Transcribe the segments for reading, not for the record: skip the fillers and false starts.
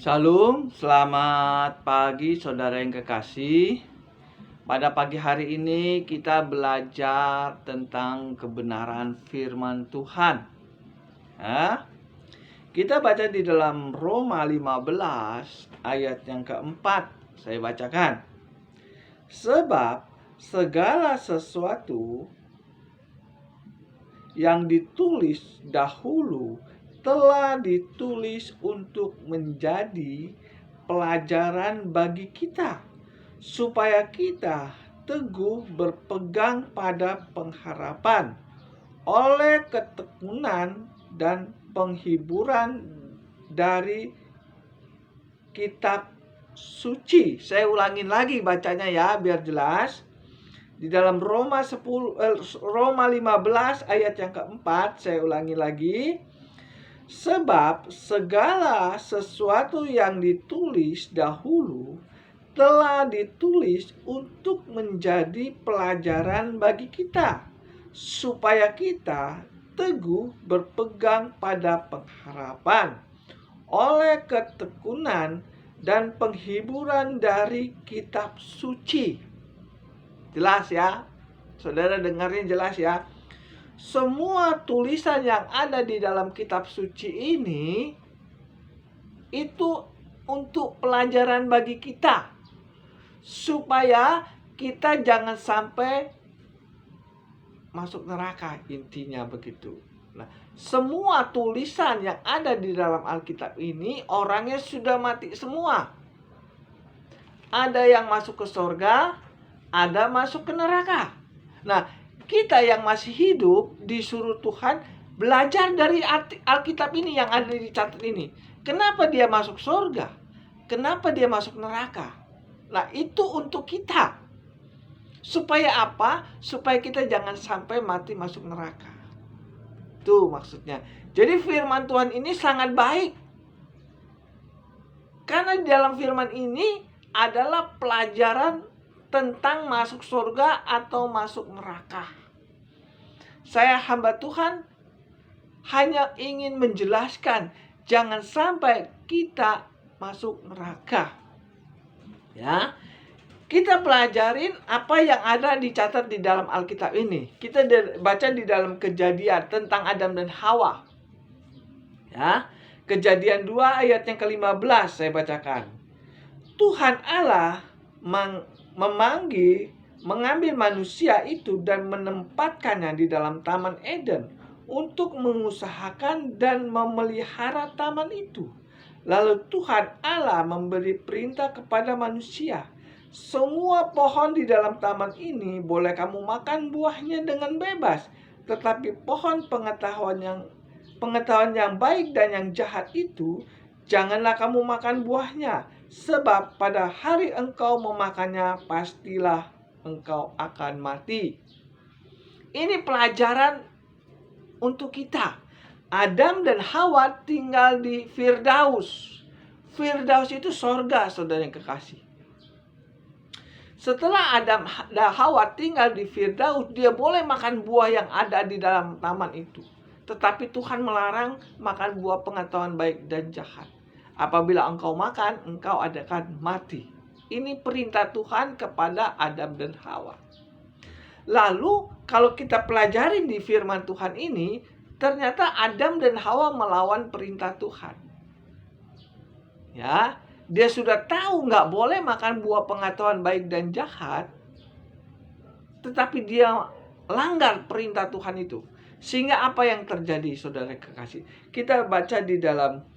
Shalom, selamat pagi saudara yang kekasih. Pada pagi hari ini kita belajar tentang kebenaran firman Tuhan. Kita baca di dalam Roma 15 ayat yang keempat. Saya bacakan. Sebab segala sesuatu yang ditulis dahulu telah ditulis untuk menjadi pelajaran bagi kita, supaya kita teguh berpegang pada pengharapan oleh ketekunan dan penghiburan dari kitab suci. Saya ulangin lagi bacanya ya biar jelas. Di dalam Roma 15 ayat yang keempat, saya ulangi lagi. Sebab segala sesuatu yang ditulis dahulu telah ditulis untuk menjadi pelajaran bagi kita, supaya kita teguh berpegang pada pengharapan oleh ketekunan dan penghiburan dari kitab suci. Jelas ya? Saudara dengarnya jelas ya? Semua tulisan yang ada di dalam kitab suci ini itu untuk pelajaran bagi kita, supaya kita jangan sampai masuk neraka, intinya begitu. Nah, semua tulisan yang ada di dalam Alkitab ini orangnya sudah mati semua. Ada yang masuk ke surga, ada masuk ke neraka. Nah, kita yang masih hidup disuruh Tuhan belajar dari Alkitab ini yang ada dicatat ini. Kenapa dia masuk surga? Kenapa dia masuk neraka? Nah, itu untuk kita. Supaya apa? Supaya kita jangan sampai mati masuk neraka. Itu maksudnya. Jadi firman Tuhan ini sangat baik. Karena di dalam firman ini adalah pelajaran tentang masuk surga atau masuk neraka. Saya hamba Tuhan hanya ingin menjelaskan, jangan sampai kita masuk neraka. Ya, kita pelajarin apa yang ada dicatat di dalam Alkitab ini. Kita baca di dalam Kejadian tentang Adam dan Hawa. Ya, Kejadian 2 ayat yang ke-15 saya bacakan. Tuhan Allah mengambil manusia itu dan menempatkannya di dalam Taman Eden untuk mengusahakan dan memelihara taman itu. Lalu Tuhan Allah memberi perintah kepada manusia, semua pohon di dalam taman ini boleh kamu makan buahnya dengan bebas, tetapi pohon pengetahuan yang baik dan yang jahat itu janganlah kamu makan buahnya, sebab pada hari engkau memakannya pastilah engkau akan mati. Ini pelajaran untuk kita. Adam dan Hawa tinggal di Firdaus. Firdaus itu sorga, saudara yang kekasih. Setelah Adam dan Hawa tinggal di Firdaus, dia boleh makan buah yang ada di dalam taman itu. Tetapi Tuhan melarang makan buah pengetahuan baik dan jahat. Apabila engkau makan, engkau akan mati. Ini perintah Tuhan kepada Adam dan Hawa. Lalu kalau kita pelajari di firman Tuhan ini, ternyata Adam dan Hawa melawan perintah Tuhan. Ya, dia sudah tahu nggak boleh makan buah pengetahuan baik dan jahat, tetapi dia langgar perintah Tuhan itu. Sehingga apa yang terjadi, saudara kekasih? Kita baca di dalam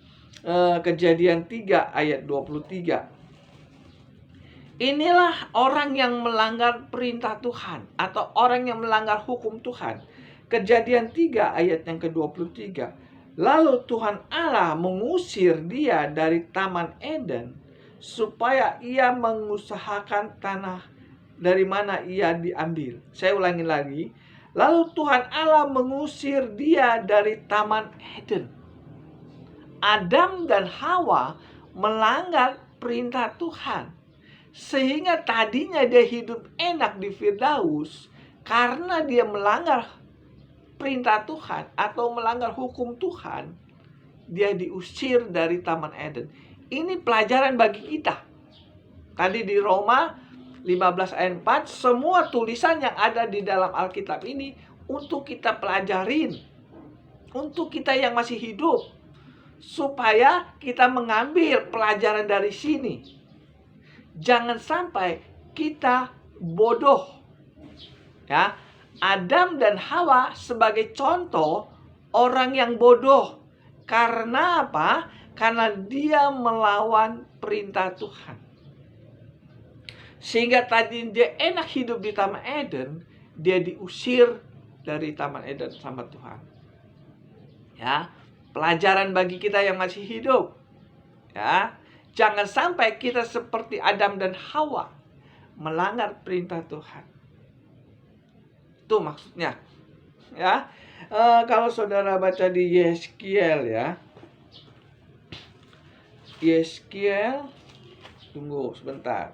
Kejadian 3 ayat 23. Inilah orang yang melanggar perintah Tuhan atau orang yang melanggar hukum Tuhan. Kejadian 3 ayat yang ke-23. Lalu Tuhan Allah mengusir dia dari Taman Eden supaya ia mengusahakan tanah dari mana ia diambil. Saya ulangi lagi. Lalu Tuhan Allah mengusir dia dari Taman Eden. Adam dan Hawa melanggar perintah Tuhan. Sehingga tadinya dia hidup enak di Firdaus, karena dia melanggar perintah Tuhan atau melanggar hukum Tuhan, dia diusir dari Taman Eden. Ini pelajaran bagi kita. Tadi di Roma 15 ayat 4, semua tulisan yang ada di dalam Alkitab ini untuk kita pelajarin. Untuk kita yang masih hidup. Supaya kita mengambil pelajaran dari sini. Jangan sampai kita bodoh. Ya, Adam dan Hawa sebagai contoh orang yang bodoh. Karena apa? Karena dia melawan perintah Tuhan. Sehingga tadi dia enak hidup di Taman Eden, dia diusir dari Taman Eden sama Tuhan. Ya, pelajaran bagi kita yang masih hidup. Ya, jangan sampai kita seperti Adam dan Hawa melanggar perintah Tuhan. Itu maksudnya. Ya, kalau saudara baca di Yeskiel ya, Yeskiel, tunggu sebentar.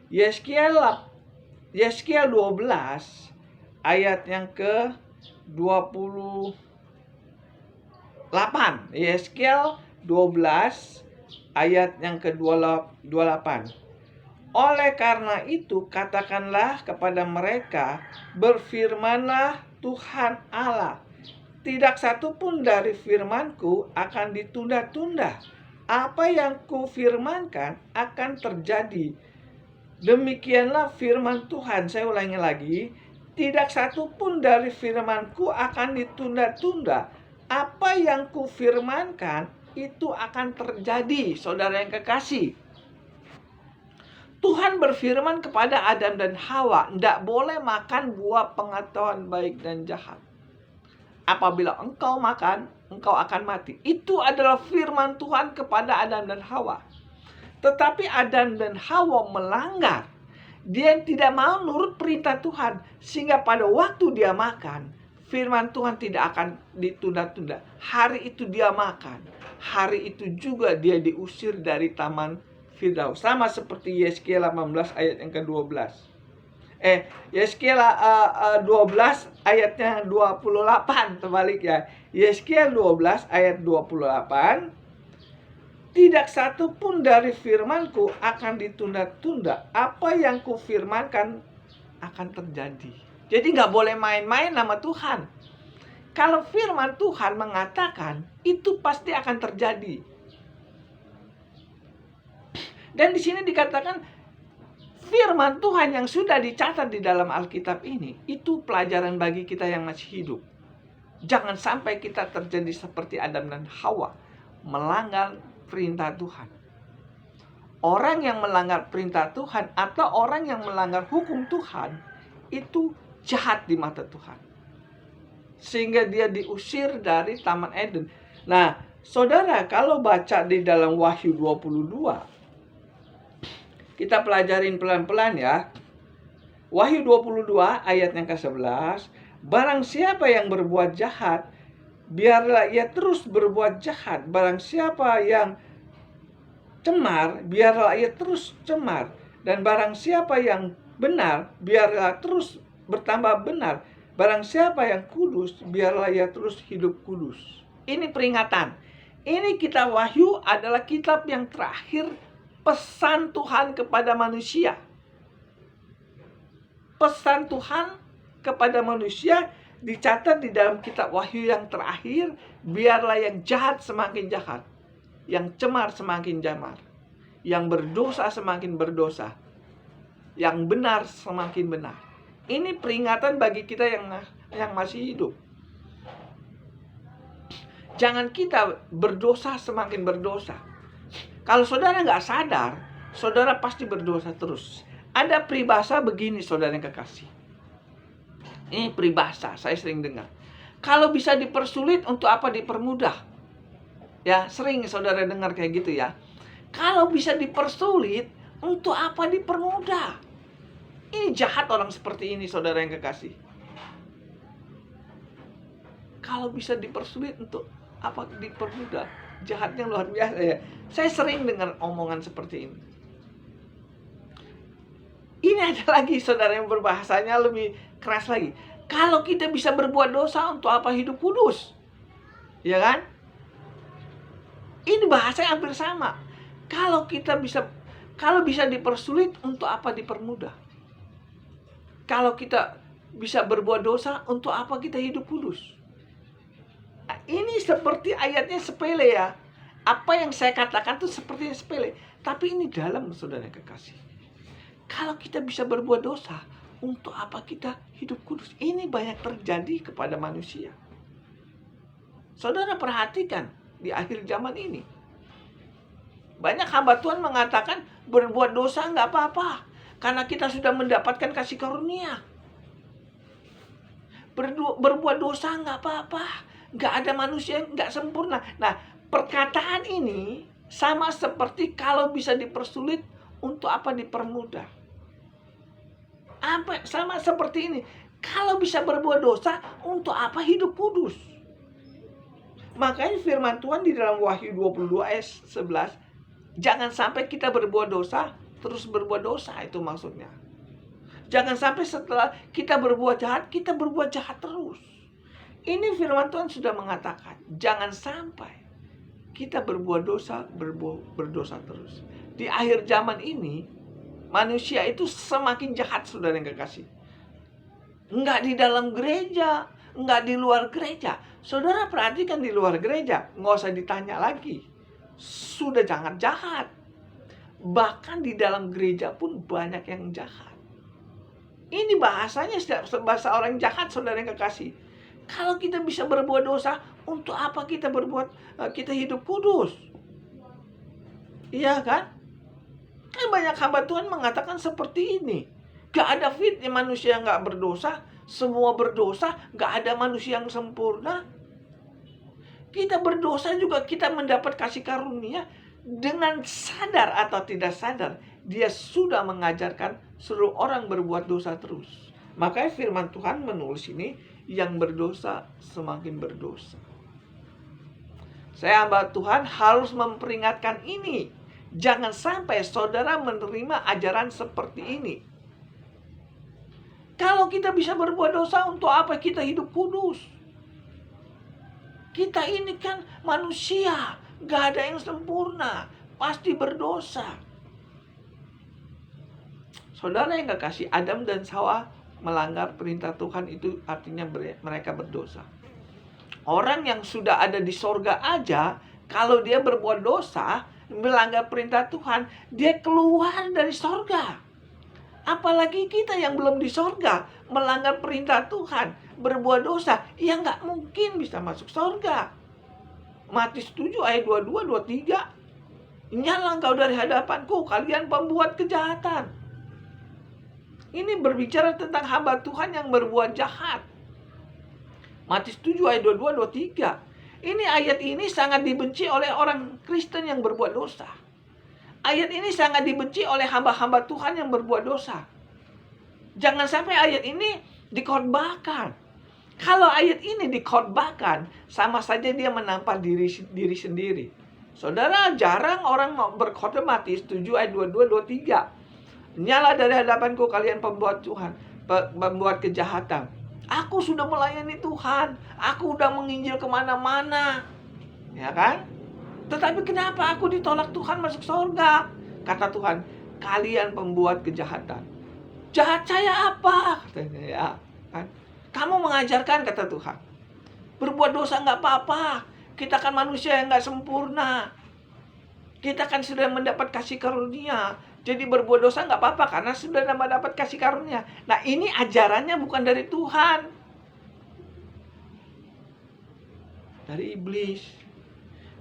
Yeskiel 12 ayat yang ke 28. Yeskiel 12 ayat yang ke 28. Oleh karena itu katakanlah kepada mereka, berfirmanlah Tuhan Allah, tidak satu pun dari firmanku akan ditunda-tunda. Apa yang kufirmankan akan terjadi. Demikianlah firman Tuhan. Saya ulangi lagi. Tidak satu pun dari firmanku akan ditunda-tunda. Apa yang kufirmankan itu akan terjadi. Saudara yang kekasih. Tuhan berfirman kepada Adam dan Hawa, tidak boleh makan buah pengetahuan baik dan jahat. Apabila engkau makan, engkau akan mati. Itu adalah firman Tuhan kepada Adam dan Hawa. Tetapi Adam dan Hawa melanggar. Dia tidak mau nurut perintah Tuhan. Sehingga pada waktu dia makan, firman Tuhan tidak akan ditunda-tunda. Hari itu dia makan. Hari itu juga dia diusir dari Taman Firdaus. Sama seperti Yeskiel 18 ayat yang ke-12. Yeskiel 12 ayatnya 28. Terbalik ya. Yeskiel 12 ayat 28. Tidak satu pun dari firmanku akan ditunda-tunda. Apa yang kufirmankan akan terjadi. Jadi nggak boleh main-main nama Tuhan. Kalau firman Tuhan mengatakan, itu pasti akan terjadi. Dan di sini dikatakan, firman Tuhan yang sudah dicatat di dalam Alkitab ini, itu pelajaran bagi kita yang masih hidup. Jangan sampai kita terjadi seperti Adam dan Hawa, melanggar perintah Tuhan. Orang yang melanggar perintah Tuhan atau orang yang melanggar hukum Tuhan itu jahat di mata Tuhan. Sehingga dia diusir dari Taman Eden. Nah, saudara, kalau baca di dalam Wahyu 22, kita pelajarin pelan-pelan ya. Wahyu 22 ayat yang ke-11, barang siapa yang berbuat jahat, biarlah ia terus berbuat jahat. Barang siapa yang cemar, biarlah ia terus cemar. Dan barang siapa yang benar, biarlah terus bertambah benar. Barang siapa yang kudus, biarlah ia terus hidup kudus. Ini peringatan. Ini kitab Wahyu adalah kitab yang terakhir, pesan Tuhan kepada manusia. Pesan Tuhan kepada manusia dicatat di dalam kitab Wahyu yang terakhir. Biarlah yang jahat semakin jahat, yang cemar semakin cemar, yang berdosa semakin berdosa, yang benar semakin benar. Ini peringatan bagi kita yang masih hidup. Jangan kita berdosa semakin berdosa. Kalau saudara nggak sadar, saudara pasti berdosa terus. Ada peribahasa begini, saudara yang kekasih. Ini peribahasa, saya sering dengar. Kalau bisa dipersulit, untuk apa dipermudah? Ya, sering saudara dengar kayak gitu ya. Kalau bisa dipersulit, untuk apa dipermudah? Ini jahat orang seperti ini, saudara yang kekasih. Kalau bisa dipersulit, untuk apa dipermudah? Jahatnya luar biasa ya. Saya sering dengar omongan seperti ini. Ini ada lagi, saudara, yang berbahasanya lebih keras lagi. Kalau kita bisa berbuat dosa, untuk apa hidup kudus? Ya kan? Ini bahasa yang hampir sama. Kalau bisa dipersulit, untuk apa dipermudah? Kalau kita bisa berbuat dosa, untuk apa kita hidup kudus? Nah, ini seperti ayatnya sepele ya. Apa yang saya katakan itu seperti sepele, tapi ini dalam, saudara yang kekasih. Kalau kita bisa berbuat dosa, untuk apa kita hidup kudus? Ini banyak terjadi kepada manusia. Saudara perhatikan di akhir zaman ini. Banyak hamba Tuhan mengatakan berbuat dosa nggak apa-apa, karena kita sudah mendapatkan kasih karunia. Berbuat dosa nggak apa-apa, nggak ada manusia yang nggak sempurna. Nah, perkataan ini sama seperti kalau bisa dipersulit, untuk apa dipermudah? Sama seperti ini. Kalau bisa berbuat dosa, untuk apa hidup kudus? Makanya firman Tuhan di dalam Wahyu 22 ayat 11, jangan sampai kita berbuat dosa, terus berbuat dosa, itu maksudnya. Jangan sampai setelah kita berbuat jahat, kita berbuat jahat terus. Ini firman Tuhan sudah mengatakan, jangan sampai kita berbuat dosa, berdosa terus. Di akhir zaman ini, manusia itu semakin jahat, saudara yang kekasih. Enggak di dalam gereja, enggak di luar gereja. Saudara perhatikan di luar gereja, nggak usah ditanya lagi. Sudah jangan jahat. Bahkan di dalam gereja pun banyak yang jahat. Ini bahasanya bahasa orang jahat, saudara yang kekasih. Kalau kita bisa berbuat dosa, untuk apa kita hidup kudus? Iya kan? Kan banyak hamba Tuhan mengatakan seperti ini. Gak ada fitnya manusia yang gak berdosa. Semua berdosa, gak ada manusia yang sempurna. Kita berdosa juga kita mendapat kasih karunia. Dengan sadar atau tidak sadar, dia sudah mengajarkan seluruh orang berbuat dosa terus. Makanya firman Tuhan menulis ini, yang berdosa semakin berdosa. Saya hamba Tuhan harus memperingatkan ini. Jangan sampai saudara menerima ajaran seperti ini. Kalau kita bisa berbuat dosa, untuk apa kita hidup kudus? Kita ini kan manusia, gak ada yang sempurna, pasti berdosa. Saudara yang gak kasih, Adam dan Hawa melanggar perintah Tuhan, itu artinya mereka berdosa. Orang yang sudah ada di sorga aja, kalau dia berbuat dosa, melanggar perintah Tuhan, dia keluar dari sorga. Apalagi kita yang belum di sorga, melanggar perintah Tuhan, berbuat dosa, ya nggak mungkin bisa masuk sorga. Matius 7 ayat 22, 23. Nyala engkau dari hadapanku, kalian pembuat kejahatan. Ini berbicara tentang hamba Tuhan yang berbuat jahat. Matius 7 ayat 22, 23. Ini ayat ini sangat dibenci oleh orang Kristen yang berbuat dosa. Ayat ini sangat dibenci oleh hamba-hamba Tuhan yang berbuat dosa. Jangan sampai ayat ini dikhotbahkan. Kalau ayat ini dikhotbahkan, sama saja dia menampar diri sendiri. Saudara, jarang orang mau berkhotbah. Matius 7 ayat 22, 23. Nyala dari hadapanku kalian pembuat Tuhan, pembuat kejahatan. Aku sudah melayani Tuhan. Aku udah menginjil kemana-mana. Ya kan? Tetapi kenapa aku ditolak Tuhan masuk surga? Kata Tuhan, kalian pembuat kejahatan. Jahat saya apa? Katanya ya. Kan? Kamu mengajarkan, kata Tuhan. Berbuat dosa nggak apa-apa. Kita kan manusia yang nggak sempurna. Kita kan sudah mendapat kasih karunia. Jadi berbuat dosa nggak apa-apa karena sudah mendapat kasih karunia. Nah, ini ajarannya bukan dari Tuhan. Dari iblis.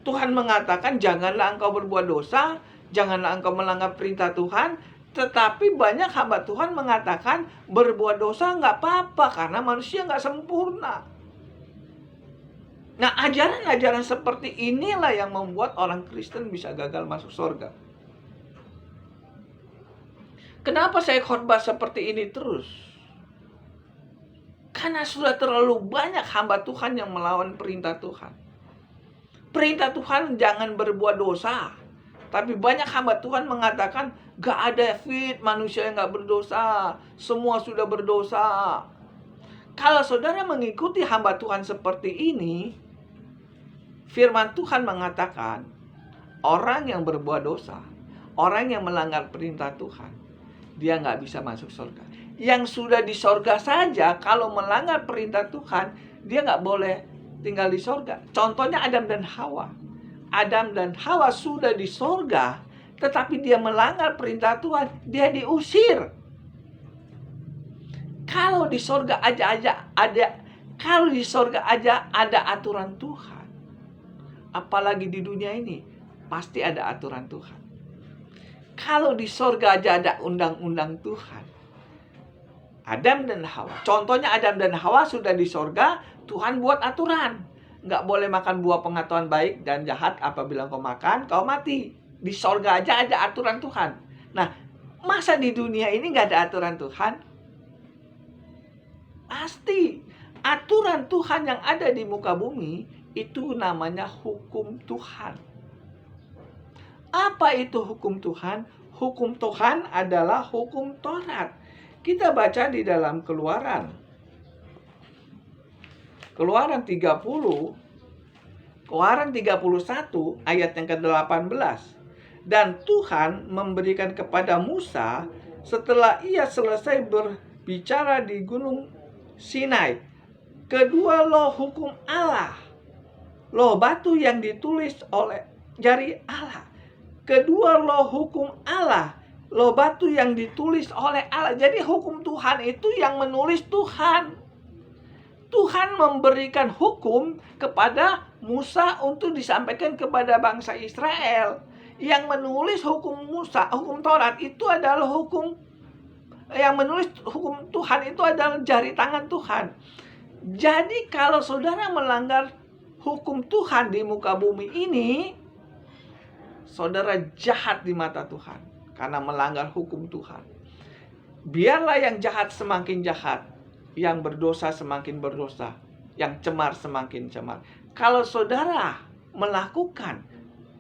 Tuhan mengatakan janganlah engkau berbuat dosa, janganlah engkau melanggar perintah Tuhan. Tetapi banyak hamba Tuhan mengatakan berbuat dosa nggak apa-apa karena manusia nggak sempurna. Nah, ajaran-ajaran seperti inilah yang membuat orang Kristen bisa gagal masuk surga. Kenapa saya khotbah seperti ini terus? Karena sudah terlalu banyak hamba Tuhan yang melawan perintah Tuhan. Perintah Tuhan jangan berbuat dosa. Tapi banyak hamba Tuhan mengatakan gak ada fit manusia yang gak berdosa. Semua sudah berdosa. Kalau saudara mengikuti hamba Tuhan seperti ini, firman Tuhan mengatakan orang yang berbuat dosa, orang yang melanggar perintah Tuhan, dia nggak bisa masuk surga. Yang sudah di surga saja, kalau melanggar perintah Tuhan, dia nggak boleh tinggal di surga. Contohnya Adam dan Hawa. Adam dan Hawa sudah di surga, tetapi dia melanggar perintah Tuhan, dia diusir. Kalau di surga ada aturan Tuhan, apalagi di dunia ini, pasti ada aturan Tuhan. Kalau di surga aja ada undang-undang Tuhan. Adam dan Hawa. Contohnya Adam dan Hawa sudah di surga, Tuhan buat aturan. Nggak boleh makan buah pengetahuan baik dan jahat, apabila kau makan, kau mati. Di surga aja ada aturan Tuhan. Nah, masa di dunia ini nggak ada aturan Tuhan? Pasti. Aturan Tuhan yang ada di muka bumi, itu namanya hukum Tuhan. Apa itu hukum Tuhan? Hukum Tuhan adalah hukum Taurat. Kita baca di dalam Keluaran 31 ayat yang ke-18. Dan Tuhan memberikan kepada Musa setelah ia selesai berbicara di Gunung Sinai kedua loh hukum Allah, loh batu yang ditulis oleh jari Allah. Kedua loh hukum Allah, loh batu yang ditulis oleh Allah. Jadi hukum Tuhan itu yang menulis Tuhan. Tuhan memberikan hukum kepada Musa untuk disampaikan kepada bangsa Israel. Yang menulis hukum Musa, hukum Taurat itu adalah hukum, yang menulis hukum Tuhan itu adalah jari tangan Tuhan. Jadi kalau saudara melanggar hukum Tuhan di muka bumi ini, saudara jahat di mata Tuhan karena melanggar hukum Tuhan. Biarlah yang jahat semakin jahat, yang berdosa semakin berdosa, yang cemar semakin cemar. Kalau saudara melakukan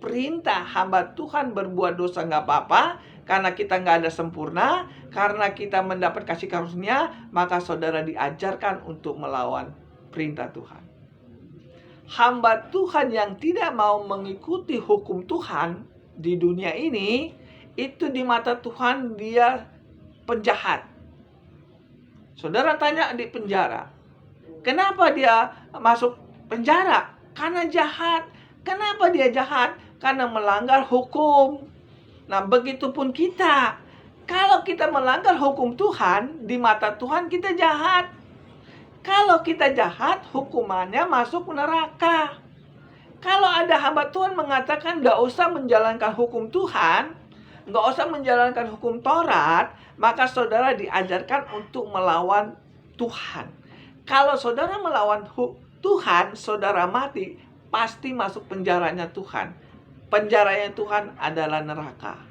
perintah hamba Tuhan berbuat dosa nggak apa-apa, karena kita nggak ada sempurna, karena kita mendapat kasih karunia, maka saudara diajarkan untuk melawan perintah Tuhan. Hamba Tuhan yang tidak mau mengikuti hukum Tuhan di dunia ini, itu di mata Tuhan dia penjahat. Saudara tanya di penjara, kenapa dia masuk penjara? Karena jahat. Kenapa dia jahat? Karena melanggar hukum. Nah, begitupun kita. Kalau kita melanggar hukum Tuhan, di mata Tuhan kita jahat. Kalau kita jahat, hukumannya masuk neraka. Kalau ada hamba Tuhan mengatakan nggak usah menjalankan hukum Tuhan, nggak usah menjalankan hukum Taurat, maka saudara diajarkan untuk melawan Tuhan. Kalau saudara melawan Tuhan, saudara mati, pasti masuk penjaranya Tuhan. Penjaranya Tuhan adalah neraka.